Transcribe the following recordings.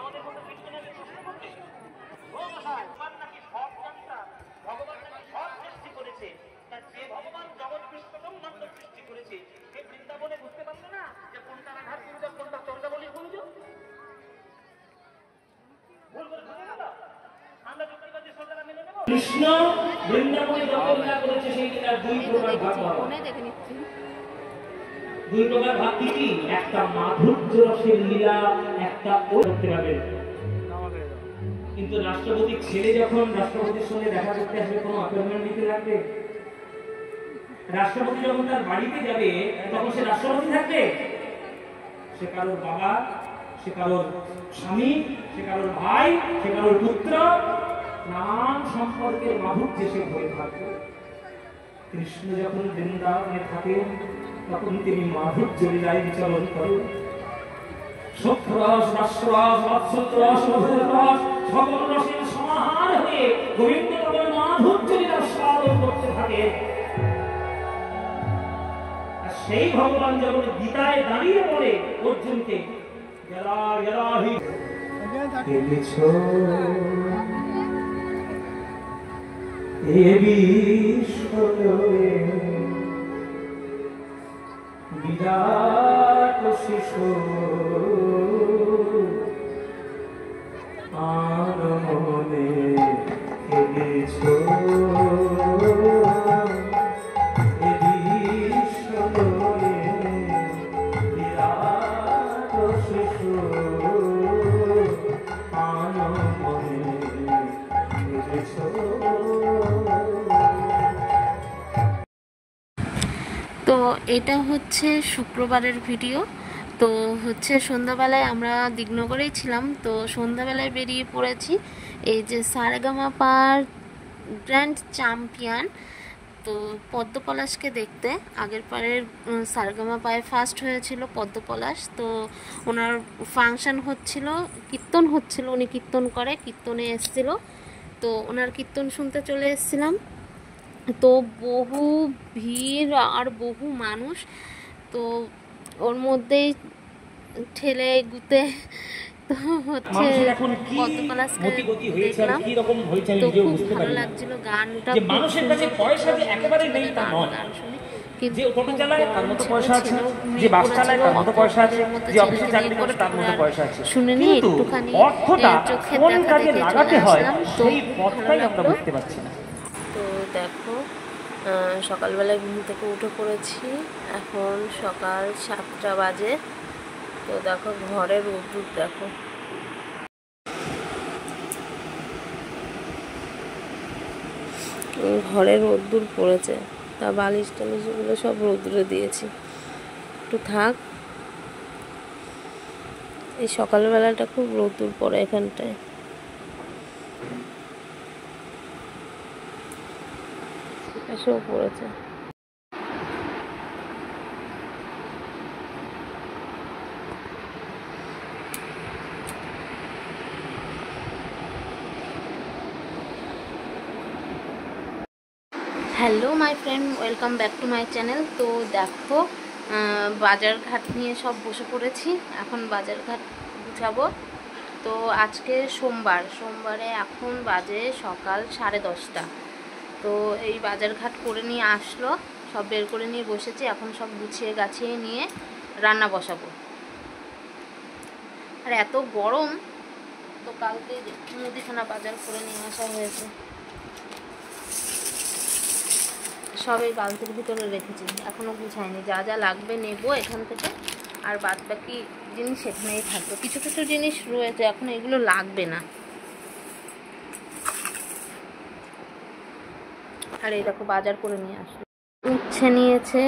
আমাদের মধ্যে কৃষ্ণের প্রশ্ন করবে ও মশাই ভগবান নাকি সব জানতা, ভগবান নাকি সব সৃষ্টি করেছে, তার যে ভগবান জগৎ বিশ্ব ব্রহ্মাণ্ড সৃষ্টি করেছে সে বৃন্দাবনে বুঝতে পারলো না যে কোনটা রাধার কুঞ্জ কোনটা চন্দ্রাবলীর কুঞ্জ? ভুল করে বুঝে গেল? আমরা যুক্তিবাদী শ্রোতারা মেনে নেব কৃষ্ণ বৃন্দাবনে যত লীলা করেছে সেই লীলার দুই প্রকার ভাগ পাওয়া। দুই প্রকার ভাগ কি? একটা মাধুর্য রসের লীলা, একটা করতে পারবে। কিন্তু রাষ্ট্রপতির ছেলে যখন রাষ্ট্রপতির সঙ্গে দেখা করতে আসবে কোনো অ্যাপয়েন্টমেন্ট নিতে লাগবে? রাষ্ট্রপতি যখন তার বাড়িতে যাবে তখন সে রাষ্ট্রপতি থাকবে? সে কারোর বাবা, সে কারোর স্বামী, সে কারোর ভাই, সে কারোর পুত্র, নানান সম্পর্কের মাধুর্যে সে ভরে থাকবে। কৃষ্ণ যখন বৃন্দাবনে থাকেন তখন তিনি মাধুর্য লীলায় বিচরণ করেন। সত্যরস, রাসরস, বাৎসল্যরস, মধুররস, সকল রসের সমাহার হয়ে গোবিন্দ কেবল মাধুর্য লীলার স্বাদন করতে থাকে। আর সেই ভগবান যখন গীতায় দাঁড়িয়ে পড়ে অর্জুনকে যদা যদা হি এনেছো এ বিশ্বয়ে বিরাট শিশু আর মনে খেলেছ এ বিশ্বয়ে বিরাট শিশু আর মনে খেলেছ। তো এটা হচ্ছে শুক্রবারের ভিডিও। তো হচ্ছে সন্ধ্যাবেলায় আমরা দিগনগরেই ছিলাম, তো সন্ধ্যাবেলায় বেরিয়ে পড়েছি এই যে সারেগামাপার গ্র্যান্ড চ্যাম্পিয়ন তো পদ্মপলাশকে দেখতে। আগের পারের সারেগামাপায় ফার্স্ট হয়েছিল পদ্মপলাশ, তো ওনার ফাংশন হচ্ছিল, কীর্তন হচ্ছিল, উনি কীর্তন করে, কীর্তনে এসেছিল, তো ওনার কীর্তন শুনতে চলে এসেছিলাম। তো বহু ভিড় আর বহু মানুষ, তো ওর মধ্যেই ঠেলে গুতে তো হচ্ছে পদ্মপলাশকে দেখলাম, তো খুব ভালো লাগছিল গানটা, মানুষের কাছে পয়সা যে একেবারে নেই তা নয়, যে টোটো চালায় তার মতো পয়সা আছে, যে বাস চালায় তার মতো পয়সা আছে, যে অফিসে চাকরি করে তার মতো পয়সা আছে, শুনে নিয়ে একটুখানি চোখের দেখা দেখে চলে আসলাম। তো ভালো লাগলো। তো দেখো সকালবেলায় ঘুম থেকে উঠে পড়েছি, এখন সকাল 7টা বাজে। তো দেখো ঘরের রোদ্দুর দেখো, ঘরে রোদ্দুর পড়েছে, তা বালিশ টালিশগুলো সব রোদ্দুরে দিয়েছি, একটু থাক। এই সকালবেলাটা খুব রোদ্দুর পড়ে এখানটায়। এসেও পড়েছে। Hello my friend, welcome back to my channel. তো দেখো বাজারঘাট নিয়ে সব বসে পড়েছি, এখন বাজারঘাট গুছাবো। তো আজকে সোমবারে এখন বাজে সকাল 10:30। তো এই বাজারঘাট করে নিয়ে আসলো, সব বের করে নিয়ে বসেছি, এখন সব গুছিয়ে গাছিয়ে নিয়ে রান্না বসাবো। আর এত গরম, তো কালকে মুদিখানা বাজার করে নিয়ে আসা হয়েছে, সব এই বালতির ভিতরে রেখেছি, এখনও গুছাইনি। যা যা লাগবে নেব এখান থেকে, আর বাদ বাকি জিনিস এখানেই থাকবে। কিছু কিছু জিনিস রয়েছে এখন, এগুলো লাগবে না। আর এই দেখো বাজার করে নিয়ে আসলো, উচ্ছে নিয়েছে,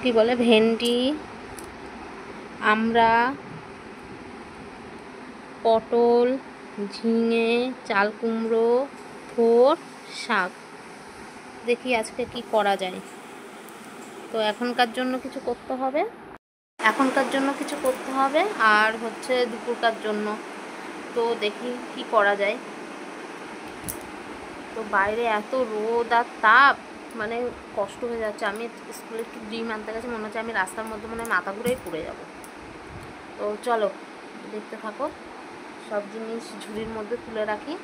কি বলে ভেন্ডি, আমড়া, পটল, ঝিঙে, চাল কুমড়ো, থোড়, শাক। দেখি আজকে কি করা যায়। তো এখনকার জন্য কিছু করতে হবে, আর হচ্ছে দুপুরকার জন্য। তো দেখি কি করা যায়। তো বাইরে এত রোদ আর তাপ, মানে কষ্ট হয়ে যাচ্ছে। আমি স্কুলে একটু ডিম আনতে গেছি, মনে হচ্ছে আমি রাস্তার মধ্যে মনে হয় মাথা ঘুরেই পড়ে যাব। তো চলো দেখতে থাকো। সব জিনিস ঝুড়ির মধ্যে তুলে রাখি।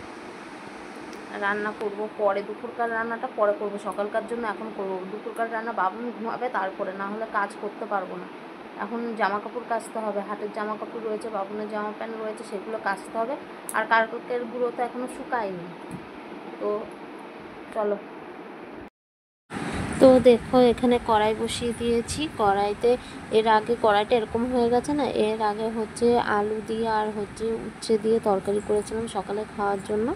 রান্না করব পরে, দুপুরকার রান্নাটা পরে করব, সকালকার জন্য এখন করব। দুপুরকার রান্না বাবুন ঘুমাবে তারপরে, না হলে কাজ করতে পারবো না। এখন জামা কাপড় কাচতে হবে, হাতের জামা কাপড় রয়েছে, বাবুনের জামা প্যান্ট রয়েছে, সেগুলো কাচতে হবে। আর কালকের গুঁড়ো তো এখনও শুকায়নি। তো চলো। তো দেখো এখানে কড়াই বসিয়ে দিয়েছি। কড়াইতে এর আগে কড়াইটা এরকম হয়ে গেছে না, এর আগে হচ্ছে আলু দিয়ে আর হচ্ছে উচ্ছে দিয়ে তরকারি করেছিলাম সকালে খাওয়ার জন্য,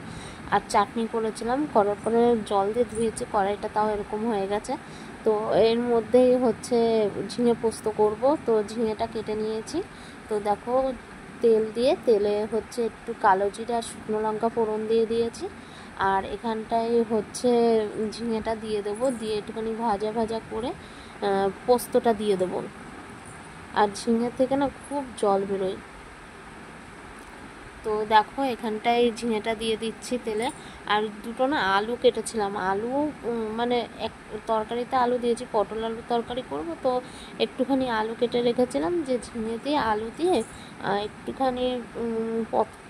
আর চাটনি করেছিলাম। করার পরে জল দিয়ে ধুয়েছি কড়াইটা, তাও এরকম হয়ে গেছে। তো এর মধ্যেই হচ্ছে ঝিঙে পোস্ত করব। তো ঝিঙেটা কেটে নিয়েছি। তো দেখো তেল দিয়ে, তেলে হচ্ছে একটু কালো জিরা আর শুকনো লঙ্কা ফোড়ন দিয়ে দিয়েছি। আর এখানটায় হচ্ছে ঝিঙেটা দিয়ে দেবো, দিয়ে একটুখানি ভাজা ভাজা করে পোস্তটা দিয়ে দেবো। আর ঝিঙে থেকে না খুব জল বেরোয়। তো দেখো এখানটায় ঝিঙেটা দিয়ে দিচ্ছি তেলে। আর দুটো না আলু কেটেছিলাম, আলু মানে এক তরকারিতে আলু দিয়েছি, পটল আলু তরকারি করব, তো একটুখানি আলু কেটে রেখেছিলাম, যে ঝিঙে দিয়ে আলু দিয়ে একটুখানি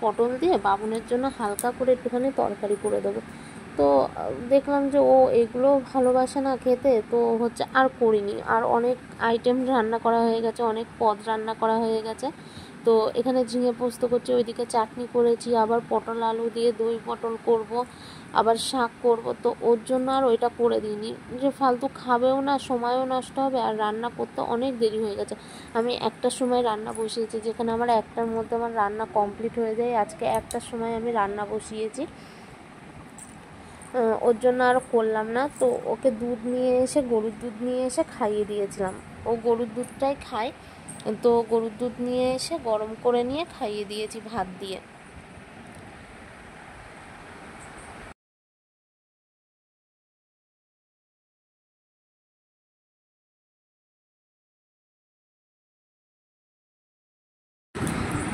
পটল দিয়ে বাবুনের জন্য হালকা করে একটুখানি তরকারি করে দেবো। তো দেখলাম যে ও এগুলো ভালোবাসে না খেতে, তো হচ্ছে আর করিনি। আর অনেক আইটেম রান্না করা হয়ে গেছে, অনেক পদ রান্না করা হয়ে গেছে। তো এখানে ঝিঙে পোস্ত করছি, ওইদিকে চাটনি করেছি, আবার পটল আলু দিয়ে দই পটল করব, আবার শাক করব। তো ওর জন্য আর ওইটা করে দিইনি, যে ফালতু খাবেও না, সময়ও নষ্ট হবে, আর রান্না করতে অনেক দেরি হয়ে গেছে। আমি একটার সময় রান্না বসিয়েছি, যেখানে আমার একটার মধ্যে আমার রান্না কমপ্লিট হয়ে যায়, আজকে একটার সময় আমি রান্না বসিয়েছি। ওর জন্য আর করলাম না। তো ওকে দুধ নিয়ে এসে, গরুর দুধ নিয়ে এসে খাইয়ে দিয়েছিলাম। ও গরুর দুধটাই খায়, তো গরুর দুধ নিয়ে এসে গরম করে নিয়ে খাইয়ে দিয়েছি ভাত দিয়ে।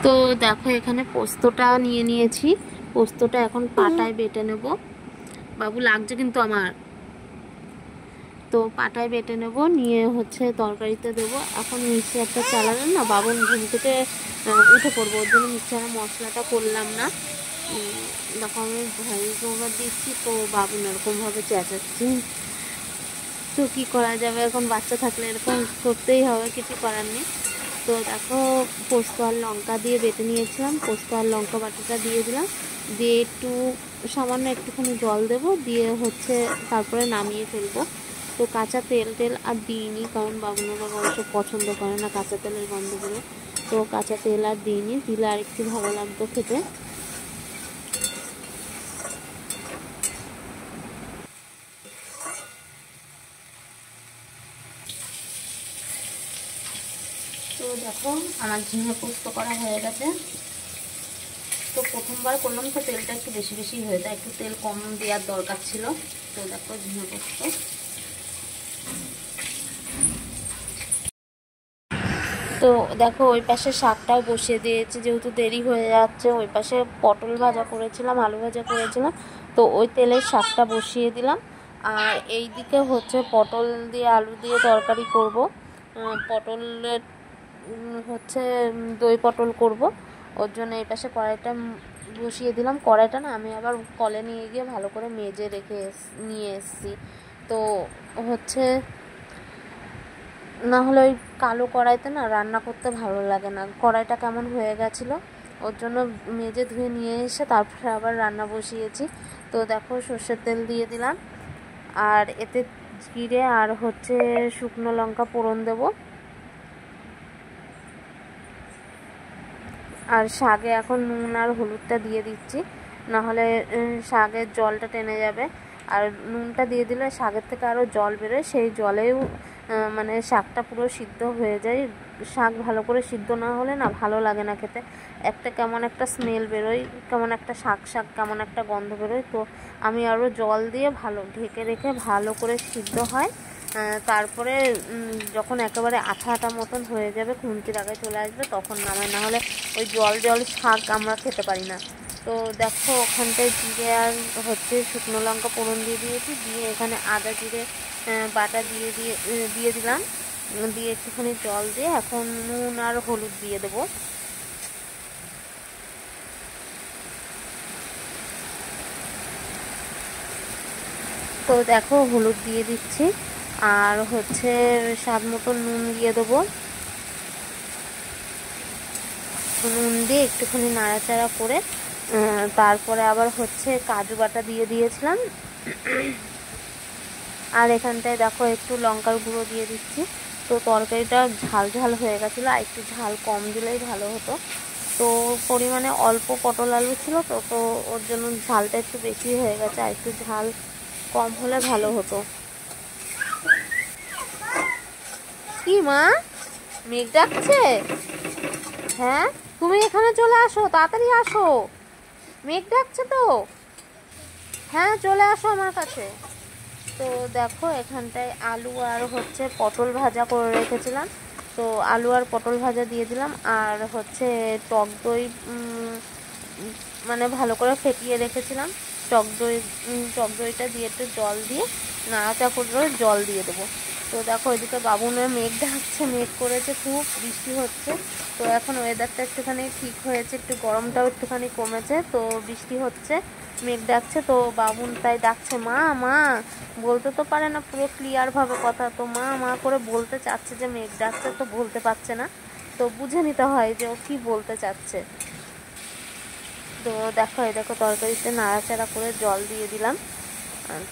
তো দেখো এখানে পোস্তটা নিয়ে নিয়েছি, পোস্তটা এখন পাটায় বেটে নেব। বাবু লাগছে কিন্তু আমার। তো পাটায় বেটে নেব, নিয়ে হচ্ছে তরকারিতে দেবো। এখন মিক্সারটা চালালাম না, বাবুন ঘুম থেকে উঠে পড়বো, ওর জন্য মিক্সারে মশলাটা করলাম না। দেখো আমি ভয়েস ওভার দিচ্ছি, তো বাবুন এরকমভাবে চেঁচাচ্ছি। তো কী করা যাবে, এখন বাচ্চা থাকলে এরকম করতেই হবে, কিছু করার নেই। তো দেখো পোস্ত আর লঙ্কা দিয়ে বেটে নিয়েছিলাম, পোস্ত আর লঙ্কা বাটাটা দিয়ে দিলাম, দিয়ে একটু সামান্য একটুখানি জল দেবো, দিয়ে হচ্ছে তারপরে নামিয়ে ফেলবো। তো কাঁচা তেল আর দিইনি, কারণ বাবুনেরা অবশ্য পছন্দ করে না কাঁচা তেলের গন্ধগুলো। তো কাঁচা তেল আর দিইনি, দিলে আর একটু ভালো লাগতো খেতে। তো দেখো আমার ঝিঙে পোস্ত করা হয়ে গেছে। তো প্রথমবার করলাম, তো তেলটা একটু বেশি বেশি হয়ে যায়, একটু তেল কম দেওয়ার দরকার ছিল। তো দেখো ঝিঙে পোস্ত। তো দেখো ওই পাশে শাকটাও বসিয়ে দিয়েছি, যেহেতু দেরি হয়ে যাচ্ছে। ওই পাশে পটল ভাজা করেছিলাম, আলু ভাজা করেছিলাম, তো ওই তেলের শাকটা বসিয়ে দিলাম। আর এই দিকে হচ্ছে পটল দিয়ে আলু দিয়ে তরকারি করব। পটলের হচ্ছে দই পটল করব, ওর জন্য এই পাশে কড়াইটা বসিয়ে দিলাম। কড়াইটা না আমি আবার কলে নিয়ে গিয়ে ভালো করে মেজে নিয়ে এসেছি। তো হচ্ছে না হলে ওই কালো কড়াইতে না রান্না করতে ভালো লাগে না, কড়াইটা কেমন হয়ে গেছিলো, ওর জন্য মেজে ধুয়ে নিয়ে এসে তারপরে আবার রান্না বসিয়েছি। তো দেখো সর্ষের তেল দিয়ে দিলাম, আর এতে জিরে আর হচ্ছে শুকনো লঙ্কা ফোড়ন দেবো। আর শাকে এখন নুন আর হলুদটা দিয়ে দিচ্ছি, নাহলে শাকের জলটা টেনে যাবে। আর নুনটা দিয়ে দিলে শাকের থেকে আরও জল বেরোয়, সেই জলেও মানে শাকটা পুরো সিদ্ধ হয়ে যায়। শাক ভালো করে সিদ্ধ না হলে না ভালো লাগে না খেতে, একটা কেমন একটা স্মেল বেরোয়, কেমন একটা শাক কেমন একটা গন্ধ বেরোয়। তো আমি আরও জল দিয়ে ভালো ঢেকে রেখে ভালো করে সিদ্ধ হয়, তারপরে যখন একেবারে আঠা আঠা মতন হয়ে যাবে, খুন্তির আগে চলে আসবে, তখন নামাই, না হলে ওই জল শাক আমরা খেতে পারি না। তো দেখো ওখানটায় জিরে আর হচ্ছে শুকনো লঙ্কা ফোড়ন দিয়ে দিয়েছি, দিয়ে এখানে আদা জিরে বাটা দিয়ে দিলাম। দিয়ে একটুখানি জল দিয়ে এখন নুন আর হলুদ দিয়ে দেবো। তো দেখো হলুদ দিয়ে দিচ্ছি, আর হচ্ছে স্বাদ মতো নুন দিয়ে দেবো। নুন দিয়ে একটুখানি নাড়াচাড়া করে তারপরে আবার হচ্ছে কাজু বাটা দিয়ে দিয়েছিলাম। আর এখানটায় দেখো একটু লঙ্কার গুঁড়ো দিয়ে দিচ্ছি। তো তরকারিটা ঝাল ঝাল হয়ে গেছিলো, আর একটু ঝাল কম দিলেই ভালো হতো। তো পরিমাণে অল্প পটল আলু ছিল, তো তো ওর জন্য ঝালটা একটু বেশি হয়ে গেছে, আর একটু ঝাল কম হলে ভালো হতো। কি মা, মেঘ ডাকছে? হ্যাঁ, তুমি এখানে চলে আসো, তাড়াতাড়ি আসো, মেঘ ডাকছে তো। হ্যাঁ, চলে আসো আমার কাছে। তো দেখো এখানটায় আলু আর হচ্ছে পটল ভাজা করে রেখেছিলাম, তো আলু আর পটল ভাজা দিয়ে দিলাম। আর হচ্ছে টক দই মানে ভালো করে ফেটিয়ে রেখেছিলাম, টক দইটা দিয়ে একটু জল দিয়ে নাড়াচাড়া করে জল দিয়ে দেবো। তো দেখো এদিকে বাবুনের মেঘ ডাকছে, মেঘ করেছে, খুব বৃষ্টি হচ্ছে। তো এখন ওয়েদারটা একটুখানি ঠিক হয়েছে, একটু গরমটাও একটুখানি কমেছে, তো বৃষ্টি হচ্ছে, মেঘ ডাকছে। তো বাবুন তাই ডাকছে মা মা, বলতে তো পারে না পুরো ক্লিয়ারভাবে কথা, তো মা মা করে বলতে চাচ্ছে যে মেঘ ডাকছে, তো বলতে পারছে না, তো বুঝে নিতে হয় যে ও কি বলতে চাচ্ছে। তো দেখো এই দেখো তরকারিতে নাড়াচাড়া করে জল দিয়ে দিলাম।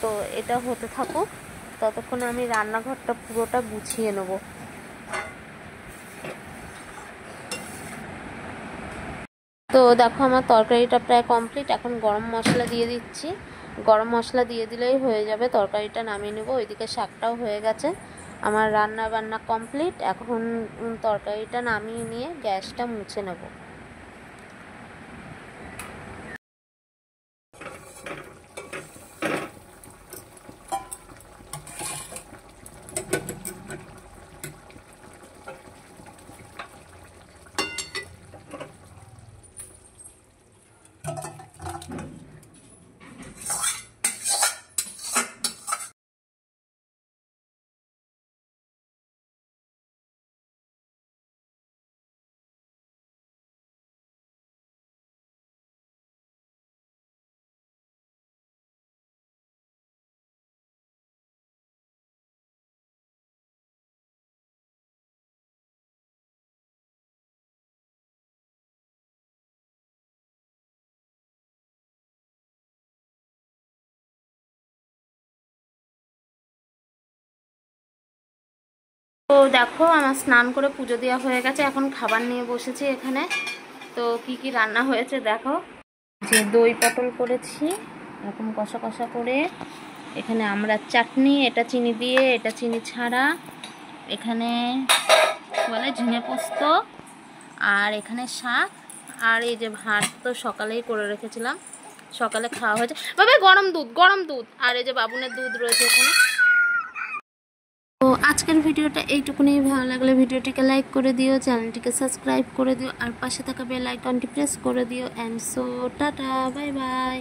তো এটা হতে থাকুক, ততক্ষণ আমি রান্নাঘরটা পুরোটা গুছিয়ে নেব। তো দেখো আমার তরকারিটা প্রায় কমপ্লিট, এখন গরম মশলা দিয়ে দিচ্ছি। গরম মশলা দিয়ে দিলেই হয়ে যাবে, তরকারিটা নামিয়ে নেব। ওইদিকে শাকটাও হয়ে গেছে, আমার রান্না বান্না কমপ্লিট। এখন তরকারিটা নামিয়ে নিয়ে গ্যাসটা মুছে নেব। তো দেখো আমার স্নান করে পুজো দেওয়া হয়ে গেছে, এখন খাবার নিয়ে বসেছি এখানে। তো কি কি রান্না হয়েছে দেখো, যে দই পটল করেছি এরকম কষা কষা করে, এখানে আমরা চাটনি, এটা চিনি দিয়ে, এটা চিনি ছাড়া, এখানে বলে ঝিঙে পোস্ত, আর এখানে শাক, আর এই যে ভাত তো সকালেই করে রেখেছিলাম, সকালে খাওয়া হয়েছে। বাবা গরম দুধ, আর এই যে বাবুনের দুধ রয়েছে এখানে। তো আজকের ভিডিওটা এইটুকুনি, ভালো লাগলে ভিডিওটিকে লাইক করে দিও, চ্যানেলটিকে সাবস্ক্রাইব করে দিও, আর পাশে থাকা বেল আইকনটি প্রেস করে দিও। And so tata, bye bye.